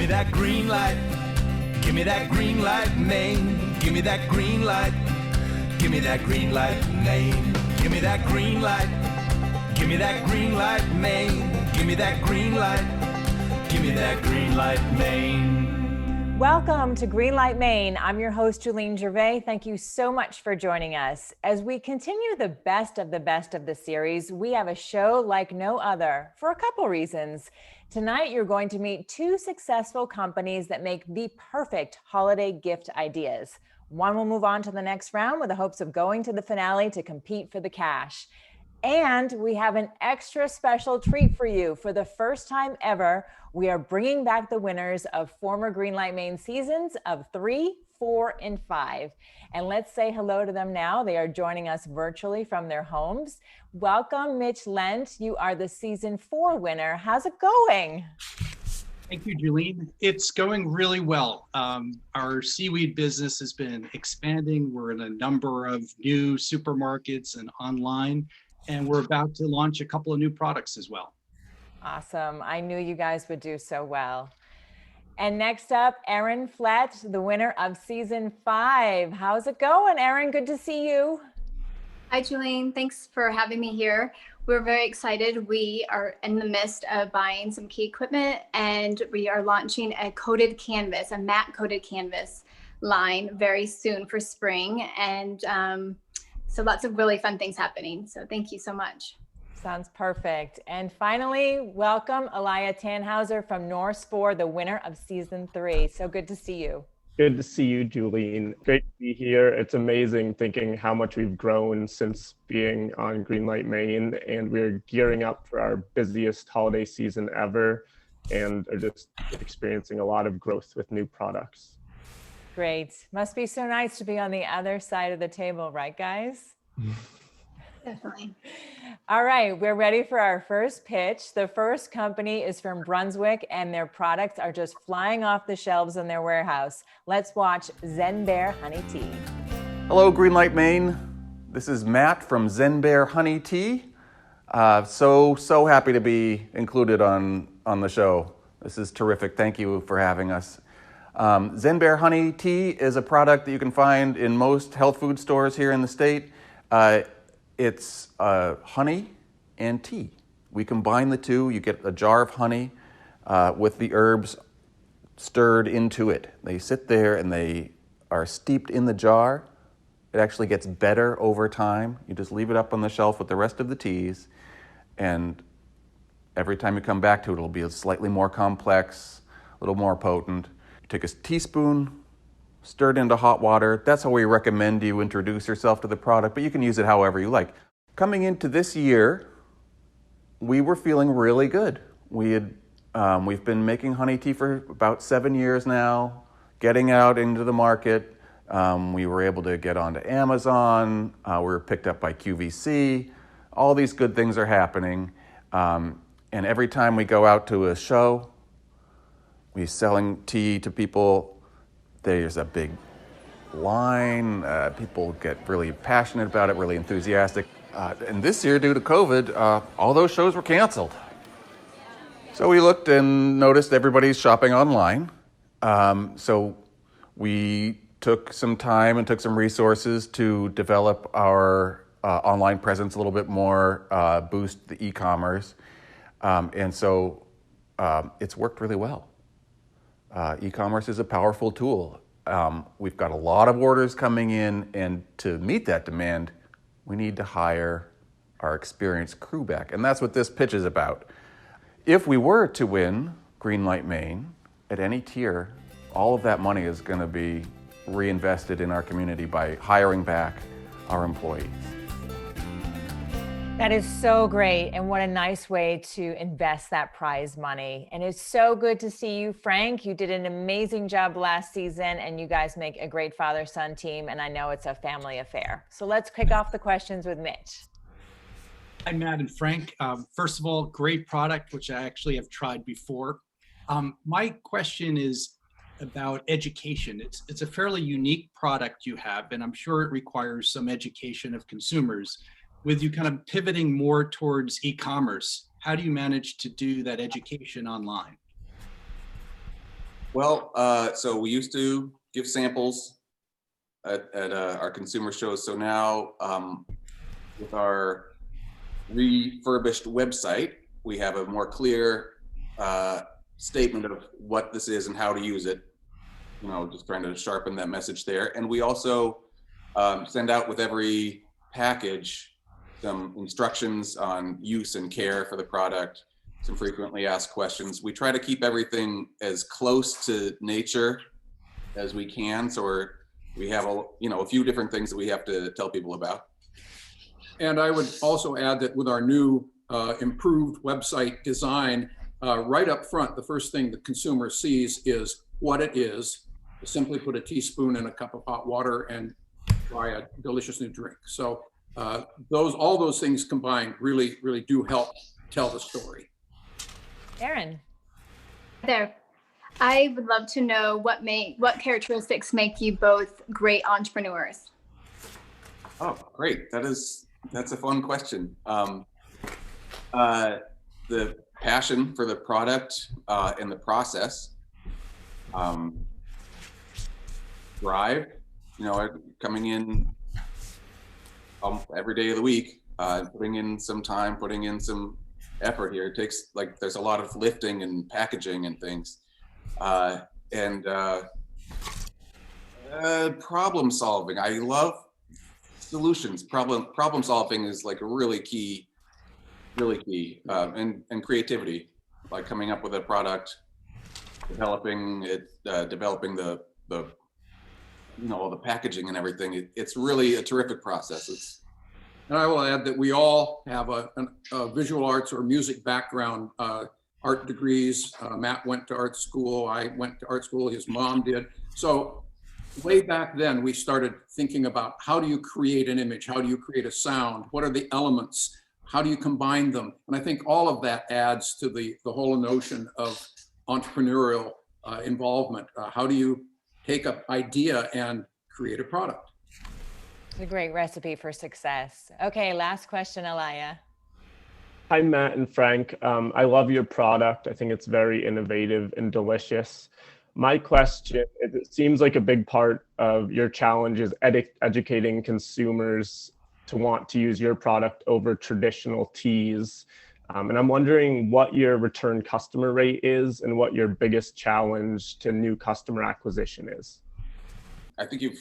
me that green light. Give me that green light, Maine. Give me that green light. Give me that green light, Maine. Give me that green light. Give me that green light, Maine. Give me that green light. Give me that green light, Maine. Welcome to Greenlight Maine. I'm your host, Julene Gervais. Thank you so much for joining us. As we continue the best of the series, we have a show like no other for a couple reasons. Tonight, you're going to meet two successful companies that make the perfect holiday gift ideas. One will move on to the next round with the hopes of going to the finale to compete for the cash. And we have an extra special treat for you. For the first time ever, we are bringing back the winners of former Greenlight Maine seasons of 3, 4, and 5. And let's say hello to them now. They are joining us virtually from their homes. Welcome, Mitch Lent. You are the season 4 winner. How's it going? Thank you, Julene. It's going really well. Our seaweed business has been expanding. We're in a number of new supermarkets and online, and we're about to launch a couple of new products as well. Awesome. I knew you guys would do so well. And next up, Erin Flett, the winner of season 5. How's it going, Erin? Good to see you. Hi, Julene. Thanks for having me here. We're very excited. We are in the midst of buying some key equipment, and we are launching a coated canvas, a matte coated canvas line very soon for spring. And so lots of really fun things happening. So thank you so much. Sounds perfect. And finally, welcome Alaya Tannhauser from Norse 4, the winner of season 3. So good to see you. Good to see you, Julene. Great to be here. It's amazing thinking how much we've grown since being on Greenlight Maine, and we're gearing up for our busiest holiday season ever and are just experiencing a lot of growth with new products. Great. Must be so nice to be on the other side of the table, right, guys? Definitely. All right, we're ready for our first pitch. The first company is from Brunswick, and their products are just flying off the shelves in their warehouse. Let's watch Zen Bear Honey Tea. Hello, Greenlight Maine. This is Matt from Zen Bear Honey Tea. So happy to be included on the show. This is terrific. Thank you for having us. Zen Bear Honey Tea is a product that you can find in most health food stores here in the state. It's honey and tea. We combine the two. You get a jar of honey with the herbs stirred into it. They sit there and they are steeped in the jar. It actually gets better over time. You just leave it up on the shelf with the rest of the teas, and every time you come back to it, it'll be slightly more complex, a little more potent. You take a teaspoon, stir it into hot water. That's how we recommend you introduce yourself to the product, but you can use it however you like. Coming into this year, we were feeling really good. We've been making honey tea for about 7 years now, getting out into the market. We were able to get onto Amazon. We were picked up by QVC. All these good things are happening. And every time we go out to a show, we're selling tea to people. There's a big line. People get really passionate about it, really enthusiastic. And this year, due to COVID, all those shows were canceled. So we looked and noticed everybody's shopping online. So we took some time and took some resources to develop our online presence a little bit more, boost the e-commerce. And so it's worked really well. E-commerce is a powerful tool. We've got a lot of orders coming in, and to meet that demand, we need to hire our experienced crew back. And that's what this pitch is about. If we were to win Greenlight Maine at any tier, all of that money is going to be reinvested in our community by hiring back our employees. That is so great. And what a nice way to invest that prize money. And it's so good to see you, Frank. You did an amazing job last season, and you guys make a great father-son team. And I know it's a family affair. So let's kick off the questions with Mitch. Hi, Matt and Frank. First of all, great product, which I actually have tried before. My question is about education. It's a fairly unique product you have, and I'm sure it requires some education of consumers. With you kind of pivoting more towards e-commerce, how do you manage to do that education online? Well, so we used to give samples at our consumer shows. So now with our refurbished website, we have a more clear statement of what this is and how to use it. You know, just trying to sharpen that message there. And we also send out with every package some instructions on use and care for the product, some frequently asked questions. We try to keep everything as close to nature as we can. So we have a few different things that we have to tell people about. And I would also add that with our new improved website design, right up front, the first thing the consumer sees is what it is. Simply put a teaspoon in a cup of hot water and try a delicious new drink. So all those things combined really, really do help tell the story. Erin. There. I would love to know what characteristics make you both great entrepreneurs. Oh, great. That's a fun question. The passion for the product and the process. Drive, coming in every day of the week, putting in some time, putting in some effort here. It takes, there's a lot of lifting and packaging and things. And problem solving. I love solutions. Problem solving is really key, and creativity, like coming up with a product, developing it, developing the all the packaging and everything. It's really a terrific process. And I will add that we all have a visual arts or music background, art degrees. Matt went to art school. I went to art school. His mom did. So way back then, we started thinking about how do you create an image? How do you create a sound? What are the elements? How do you combine them? And I think all of that adds to the whole notion of entrepreneurial involvement. How do you take an idea and create a product? It's a great recipe for success. Okay, last question, Alaya. Hi, Matt and Frank. I love your product. I think it's very innovative and delicious. My question is, it seems like a big part of your challenge is educating consumers to want to use your product over traditional teas. And I'm wondering what your return customer rate is and what your biggest challenge to new customer acquisition is. I think you've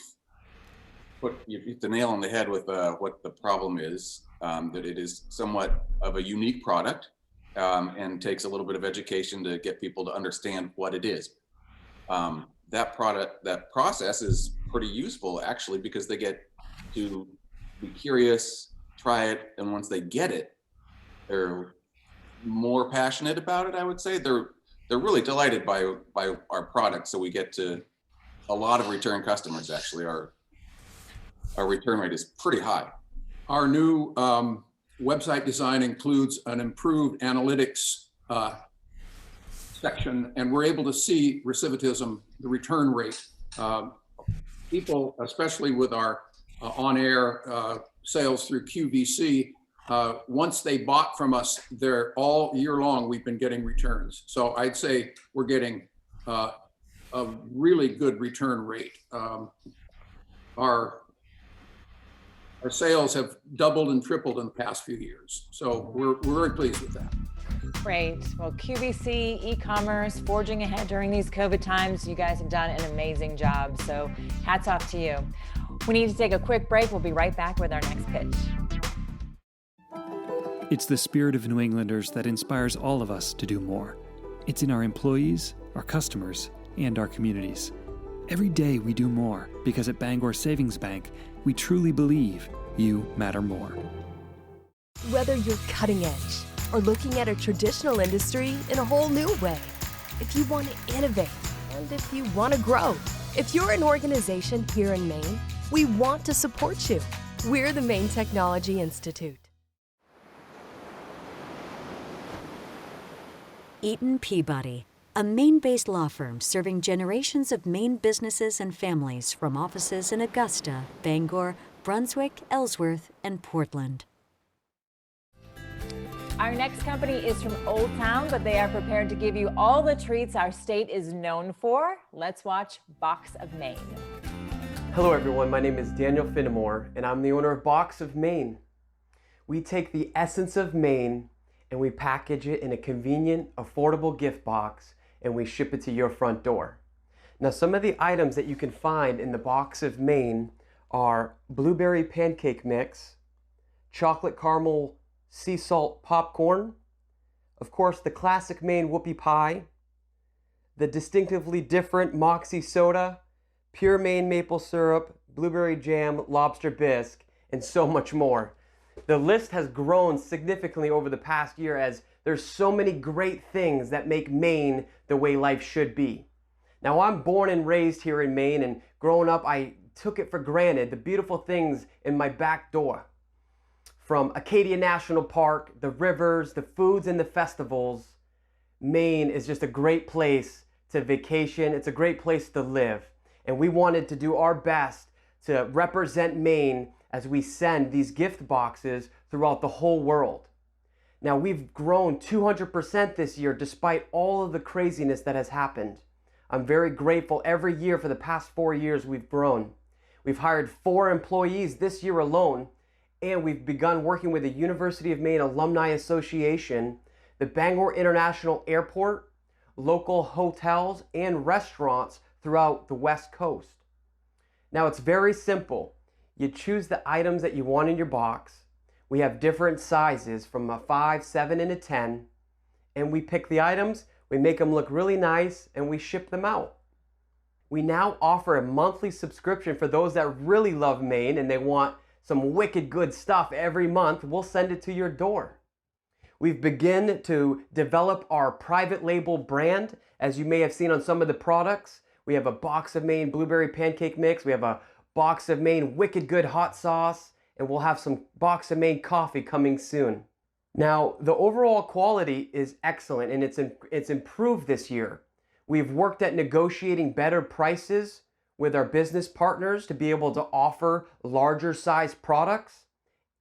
hit the nail on the head with what the problem is, that it is somewhat of a unique product and takes a little bit of education to get people to understand what it is. That process is pretty useful actually, because they get to be curious, try it, and once they get it, they're more passionate about it. I would say they're really delighted by our product. So we get to a lot of return customers. Actually, our return rate is pretty high. Our new website design includes an improved analytics section, and we're able to see recidivism, the return rate. People, especially with our on-air sales through QVC, once they bought from us, they're all year long, we've been getting returns. So I'd say we're getting a really good return rate. Our sales have doubled and tripled in the past few years. So we're very pleased with that. Great. Well, QVC, e-commerce, forging ahead during these COVID times. You guys have done an amazing job. So hats off to you. We need to take a quick break. We'll be right back with our next pitch. It's the spirit of New Englanders that inspires all of us to do more. It's in our employees, our customers, and our communities. Every day we do more because at Bangor Savings Bank, we truly believe you matter more. Whether you're cutting edge or looking at a traditional industry in a whole new way, if you want to innovate and if you want to grow, if you're an organization here in Maine, we want to support you. We're the Maine Technology Institute. Eaton Peabody, a Maine-based law firm serving generations of Maine businesses and families from offices in Augusta, Bangor, Brunswick, Ellsworth, and Portland. Our next company is from Old Town, but they are prepared to give you all the treats our state is known for. Let's watch Box of Maine. Hello everyone, my name is Daniel Finnemore and I'm the owner of Box of Maine. We take the essence of Maine and we package it in a convenient, affordable gift box and we ship it to your front door. Now some of the items that you can find in the Box of Maine are blueberry pancake mix, chocolate caramel sea salt popcorn, of course the classic Maine whoopie pie, the distinctively different Moxie soda, pure Maine maple syrup, blueberry jam, lobster bisque, and so much more. The list has grown significantly over the past year as there's so many great things that make Maine the way life should be. Now I'm born and raised here in Maine, and growing up I took it for granted, the beautiful things in my back door. From Acadia National Park, the rivers, the foods, and the festivals, Maine is just a great place to vacation. It's a great place to live. And we wanted to do our best to represent Maine as we send these gift boxes throughout the whole world. Now we've grown 200% this year despite all of the craziness that has happened. I'm very grateful. Every year for the past 4 years we've grown. We've hired 4 employees this year alone, and we've begun working with the University of Maine Alumni Association, the Bangor International Airport, local hotels and restaurants throughout the West Coast. Now it's very simple. You choose the items that you want in your box. We have different sizes from a 5, 7, and a 10. And we pick the items, we make them look really nice, and we ship them out. We now offer a monthly subscription for those that really love Maine and they want some wicked good stuff every month. We'll send it to your door. We've begun to develop our private label brand, as you may have seen on some of the products. We have a Box of Maine blueberry pancake mix. We have a Box of Maine wicked good hot sauce, and we'll have some Box of Maine coffee coming soon. Now, the overall quality is excellent and it's improved this year. We've worked at negotiating better prices with our business partners to be able to offer larger size products.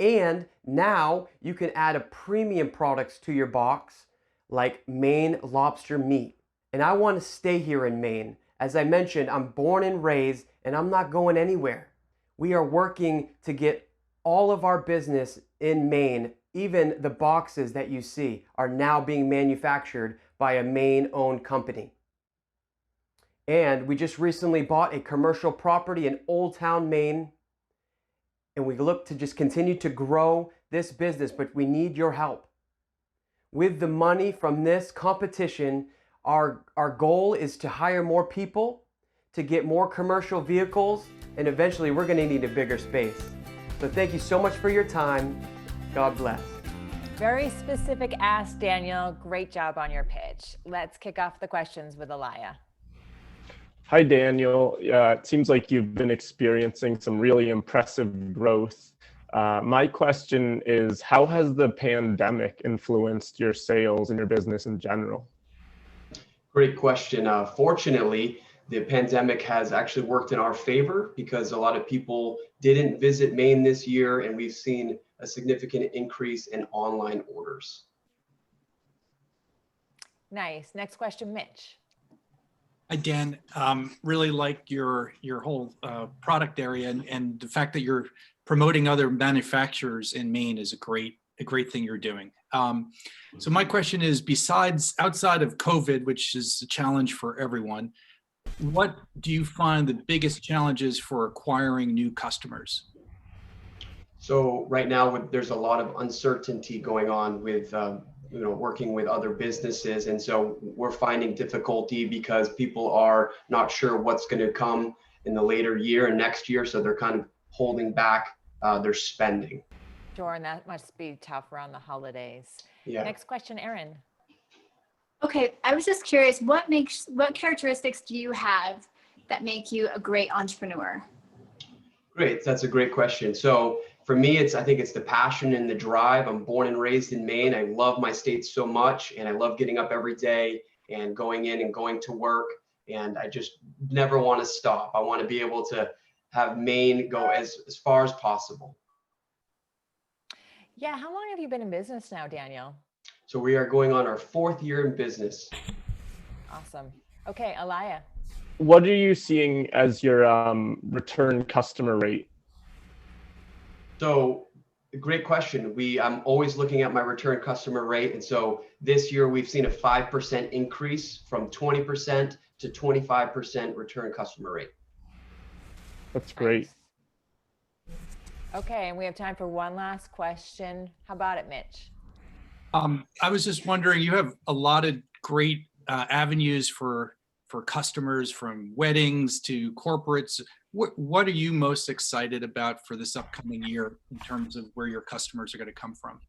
And now you can add a premium products to your box like Maine lobster meat. And I want to stay here in Maine. As I mentioned, I'm born and raised and I'm not going anywhere. We are working to get all of our business in Maine. Even the boxes that you see are now being manufactured by a Maine-owned company. And we just recently bought a commercial property in Old Town, Maine. And we look to just continue to grow this business, but we need your help. With the money from this competition, our goal is to hire more people, to get more commercial vehicles, and eventually we're going to need a bigger space. So thank you so much for your time. God bless. Very specific ask, Daniel. Great job on your pitch. Let's kick off the questions with Elia. Hi, Daniel. It seems like you've been experiencing some really impressive growth. My question is, how has the pandemic influenced your sales and your business in general? Great question. Fortunately, the pandemic has actually worked in our favor because a lot of people didn't visit Maine this year, and we've seen a significant increase in online orders. Nice. Next question, Mitch. Hi, Dan. Really like your whole product area, and the fact that you're promoting other manufacturers in Maine is a great thing you're doing. So my question is, outside of COVID, which is a challenge for everyone, what do you find the biggest challenges for acquiring new customers? So right now, there's a lot of uncertainty going on with working with other businesses, and so we're finding difficulty because people are not sure what's going to come in the later year and next year, so they're kind of holding back their spending. Sure, and that must be tough around the holidays. Yeah. Next question, Erin. Okay, I was just curious, what characteristics do you have that make you a great entrepreneur? Great, that's a great question. So for me, I think it's the passion and the drive. I'm born and raised in Maine. I love my state so much, and I love getting up every day and going in and going to work. And I just never want to stop. I want to be able to have Maine go as far as possible. Yeah, how long have you been in business now, Daniel? So we are going on our 4th year in business. Awesome. Okay, Alaya. What are you seeing as your return customer rate? So great question. I'm always looking at my return customer rate. And so this year we've seen a 5% increase from 20% to 25% return customer rate. That's great. Nice. Okay, and we have time for one last question. How about it, Mitch? I was just wondering, you have a lot of great avenues for customers, from weddings to corporates. What are you most excited about for this upcoming year in terms of where your customers are going to come from?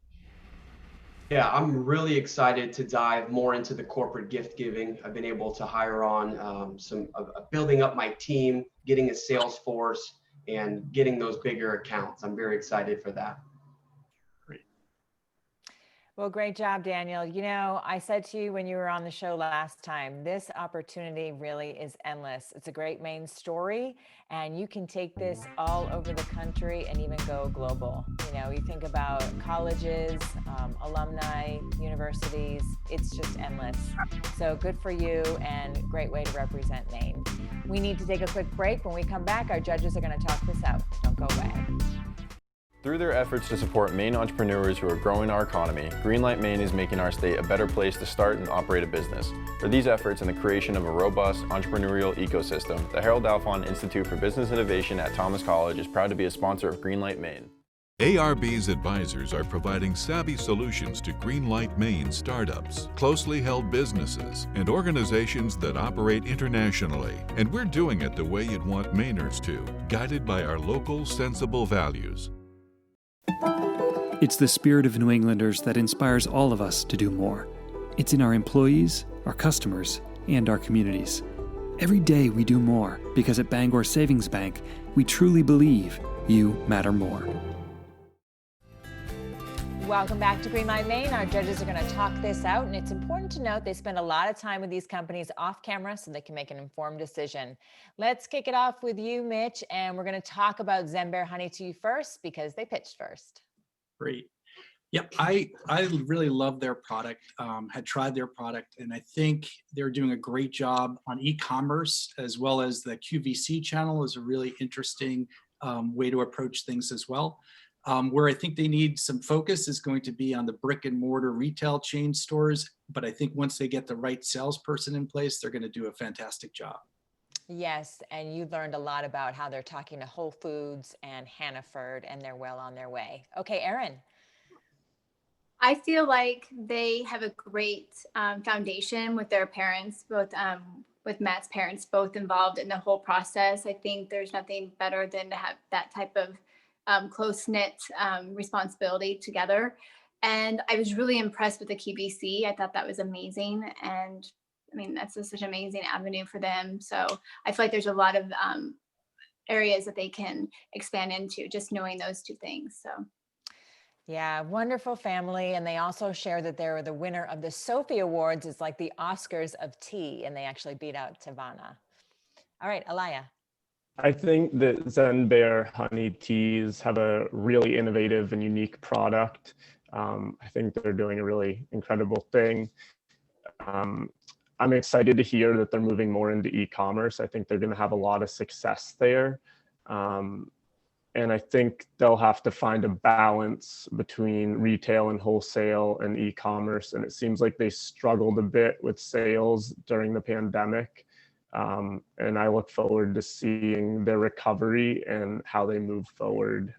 Yeah, I'm really excited to dive more into the corporate gift giving. I've been able to hire on building up my team, getting a sales force, and getting those bigger accounts. I'm very excited for that. Well, great job, Daniel. You know, I said to you when you were on the show last time, this opportunity really is endless. It's a great Maine story, and you can take this all over the country and even go global. You know, you think about colleges, alumni, universities, it's just endless. So good for you and great way to represent Maine. We need to take a quick break. When we come back, our judges are going to talk this out. Don't go away. Through their efforts to support Maine entrepreneurs who are growing our economy, Greenlight Maine is making our state a better place to start and operate a business. For these efforts and the creation of a robust entrepreneurial ecosystem, the Harold Alfond Institute for Business Innovation at Thomas College is proud to be a sponsor of Greenlight Maine. ARB's advisors are providing savvy solutions to Greenlight Maine startups, closely held businesses, and organizations that operate internationally. And we're doing it the way you'd want Mainers to, guided by our local, sensible values. It's the spirit of New Englanders that inspires all of us to do more. It's in our employees, our customers, and our communities. Every day we do more because at Bangor Savings Bank, we truly believe you matter more. Welcome back to Greenlight Maine. Our judges are going to talk this out, and it's important to note they spend a lot of time with these companies off camera so they can make an informed decision. Let's kick it off with you, Mitch, and we're going to talk about Zen Bear Honey Tea first because they pitched first. Great. Yep, I really love their product, had tried their product, and I think they're doing a great job on e-commerce, as well as the QVC channel is a really interesting way to approach things as well. Where I think they need some focus is going to be on the brick and mortar retail chain stores, but I think once they get the right salesperson in place, they're going to do a fantastic job. Yes, and you learned a lot about how they're talking to Whole Foods and Hannaford, and they're well on their way. Okay, Erin. I feel like they have a great foundation with their parents, both with Matt's parents, both involved in the whole process. I think there's nothing better than to have that type of close-knit responsibility together. And I was really impressed with the QVC. I thought that was amazing. And I mean, that's such an amazing avenue for them. So I feel like there's a lot of areas that they can expand into, just knowing those two things. So. Yeah, wonderful family. And they also share that they're the winner of the Sophie Awards. It's like the Oscars of tea, and they actually beat out Tavana. All right, Alaya. I think that Zen Bear Honey Teas have a really innovative and unique product. I think they're doing a really incredible thing. I'm excited to hear that they're moving more into e-commerce. I think they're going to have a lot of success there. And I think they'll have to find a balance between retail and wholesale and e-commerce. And it seems like they struggled a bit with sales during the pandemic. And I look forward to seeing their recovery and how they move forward.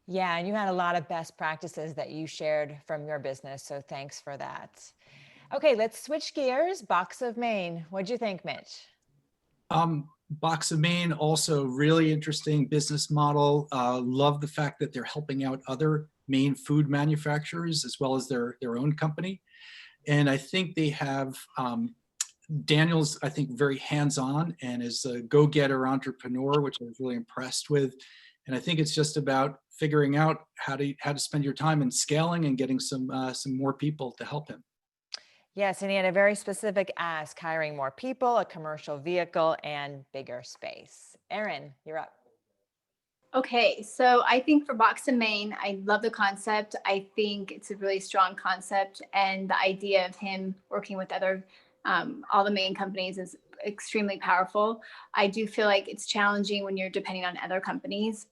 Yeah, and you had a lot of best practices that you shared from your business. So thanks for that. Okay, let's switch gears. Box of Maine. What'd you think, Mitch? Box of Maine, also really interesting business model. Love the fact that they're helping out other Maine food manufacturers as well as their own company. And I think they have, Daniel's, I think, very hands-on and is a go-getter entrepreneur, which I was really impressed with. And I think it's just about figuring out how to spend your time and scaling and getting some more people to help him. Yes, and he had a very specific ask, hiring more people, a commercial vehicle, and bigger space. Erin, you're up. Okay, so I think for Box of Maine, I love the concept. I think it's a really strong concept, and the idea of him working with other, all the Maine companies is extremely powerful. I do feel like it's challenging when you're depending on other companies.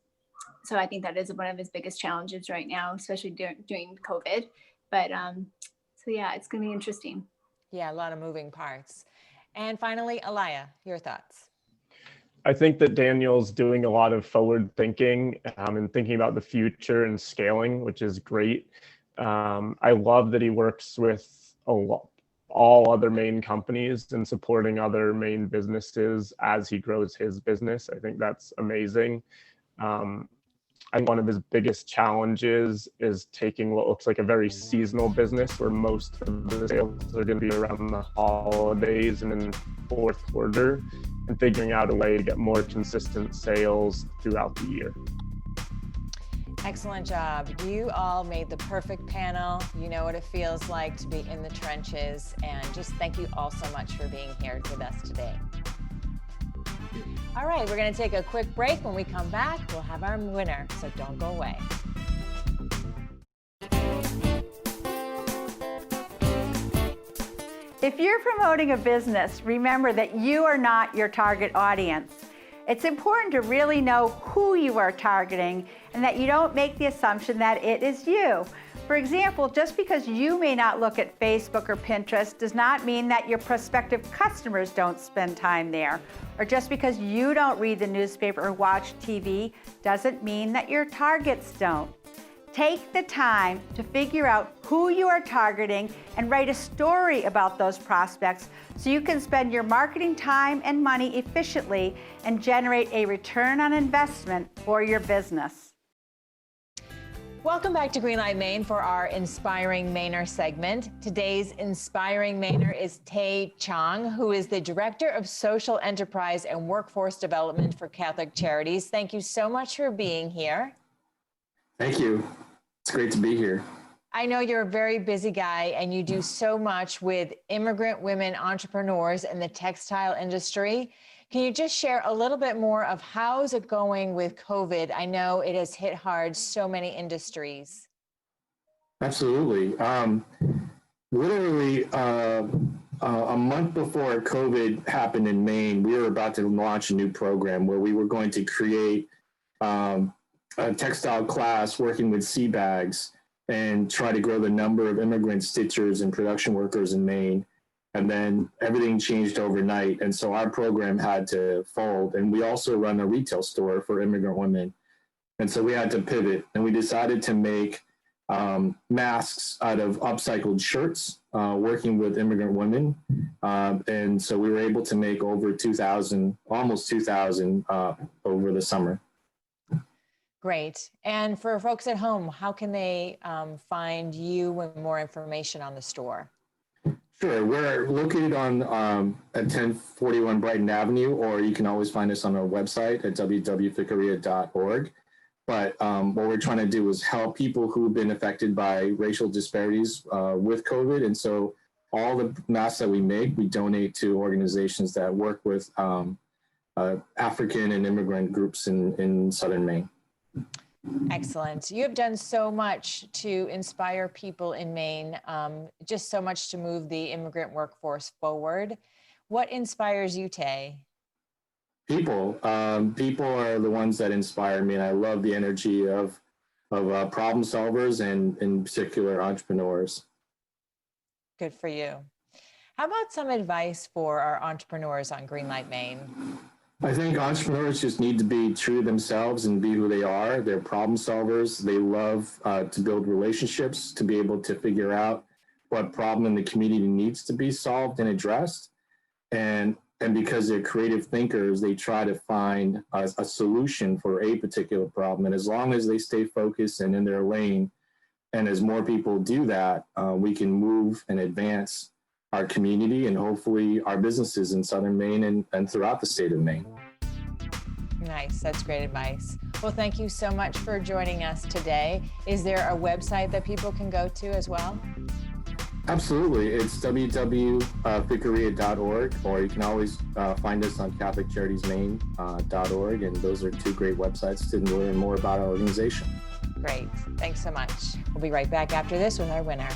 So I think that is one of his biggest challenges right now, especially during COVID. But so yeah, it's going to be interesting. Yeah, a lot of moving parts. And finally, Alaya, your thoughts. I think that Daniel's doing a lot of forward thinking and thinking about the future and scaling, which is great. I love that he works with all other Maine companies and supporting other Maine businesses as he grows his business. I think that's amazing. I think one of his biggest challenges is taking what looks like a very seasonal business where most of the sales are going to be around the holidays and in fourth quarter, and figuring out a way to get more consistent sales throughout the year. Excellent job. You all made the perfect panel. You know what it feels like to be in the trenches. And just thank you all so much for being here with us today. All right, we're going to take a quick break. When we come back, we'll have our winner, so don't go away. If you're promoting a business, remember that you are not your target audience. It's important to really know who you are targeting and that you don't make the assumption that it is you. For example, just because you may not look at Facebook or Pinterest does not mean that your prospective customers don't spend time there. Or just because you don't read the newspaper or watch TV doesn't mean that your targets don't. Take the time to figure out who you are targeting and write a story about those prospects so you can spend your marketing time and money efficiently and generate a return on investment for your business. Welcome back to Greenlight Maine for our Inspiring Mainer segment. Today's Inspiring Mainer is Tae Chong, who is the Director of Social Enterprise and Workforce Development for Catholic Charities. Thank you so much for being here. Thank you. It's great to be here. I know you're a very busy guy and you do so much with immigrant women entrepreneurs in the textile industry. Can you just share a little bit more of how's it going with COVID? I know it has hit hard so many industries. Absolutely. Literally a month before COVID happened in Maine, we were about to launch a new program where we were going to create a textile class working with sea bags and try to grow the number of immigrant stitchers and production workers in Maine. And then everything changed overnight. And so our program had to fold. And we also run a retail store for immigrant women. And so we had to pivot. And we decided to make masks out of upcycled shirts, working with immigrant women. And so we were able to make over 2,000, almost 2,000 over the summer. Great. And for folks at home, how can they find you and more information on the store? Sure. We're located on at 1041 Brighton Avenue, or you can always find us on our website at www.ficaria.org. But what we're trying to do is help people who've been affected by racial disparities with COVID. And so all the masks that we make, we donate to organizations that work with African and immigrant groups in Southern Maine. Excellent. You have done so much to inspire people in Maine, just so much to move the immigrant workforce forward. What inspires you, Tae? People. People are the ones that inspire me, and I love the energy of problem solvers and in particular entrepreneurs. Good for you. How about some advice for our entrepreneurs on Greenlight Maine? I think entrepreneurs just need to be true to themselves and be who they are. They're problem solvers. They love to build relationships, to be able to figure out what problem in the community needs to be solved and addressed. And because they're creative thinkers, they try to find a solution for a particular problem. And as long as they stay focused and in their lane, and as more people do that, we can move and advance our community and hopefully our businesses in Southern Maine and throughout the state of Maine. Nice, that's great advice. Well, thank you so much for joining us today. Is there a website that people can go to as well? Absolutely. It's www.vicaria.org, or you can always find us on CatholicCharitiesMaine.org, and those are two great websites to learn more about our organization. Great. Thanks so much. We'll be right back after this with our winner.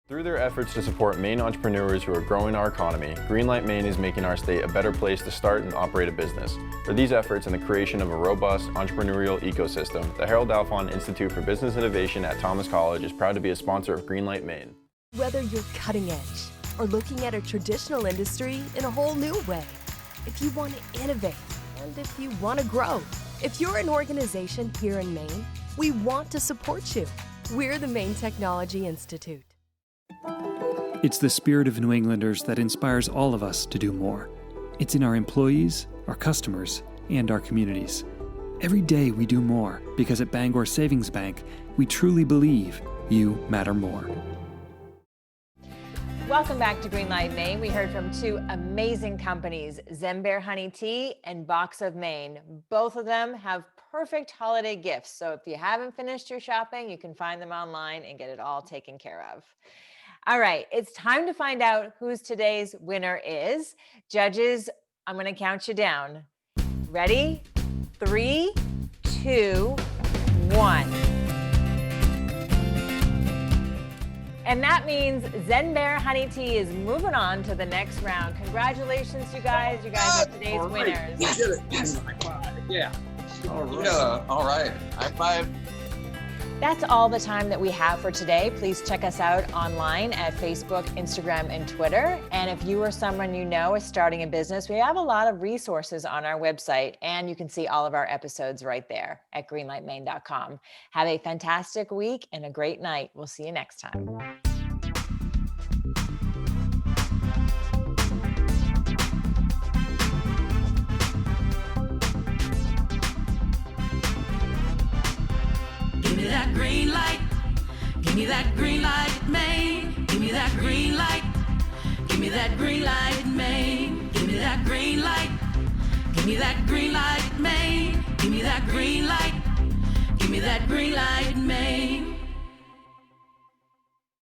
Through their efforts to support Maine entrepreneurs who are growing our economy, Greenlight Maine is making our state a better place to start and operate a business. For these efforts and the creation of a robust entrepreneurial ecosystem, the Harold Alfond Institute for Business Innovation at Thomas College is proud to be a sponsor of Greenlight Maine. Whether you're cutting edge or looking at a traditional industry in a whole new way, if you want to innovate and if you want to grow, if you're an organization here in Maine, we want to support you. We're the Maine Technology Institute. It's the spirit of New Englanders that inspires all of us to do more. It's in our employees, our customers, and our communities. Every day we do more because at Bangor Savings Bank, we truly believe you matter more. Welcome back to Greenlight Maine. We heard from two amazing companies, Zen Bear Honey Tea and Box of Maine. Both of them have perfect holiday gifts. So if you haven't finished your shopping, you can find them online and get it all taken care of. All right, it's time to find out who today's winner is. Judges, I'm going to count you down. Ready? 3, 2, 1. And that means Zen Bear Honey Tea is moving on to the next round. Congratulations, you guys. You guys are today's winners. We did it. Yes. Yeah. All right. Yeah. All right. High five. That's all the time that we have for today. Please check us out online at Facebook, Instagram, and Twitter. And if you or someone you know is starting a business, we have a lot of resources on our website, and you can see all of our episodes right there at greenlightmaine.com. Have a fantastic week and a great night. We'll see you next time. Give me that green light. Give me that green light, Maine. Give me that green light. Give me that green light, Maine. Give me that green light. Give me that green light, Maine. Give me that green light. Give me that green light,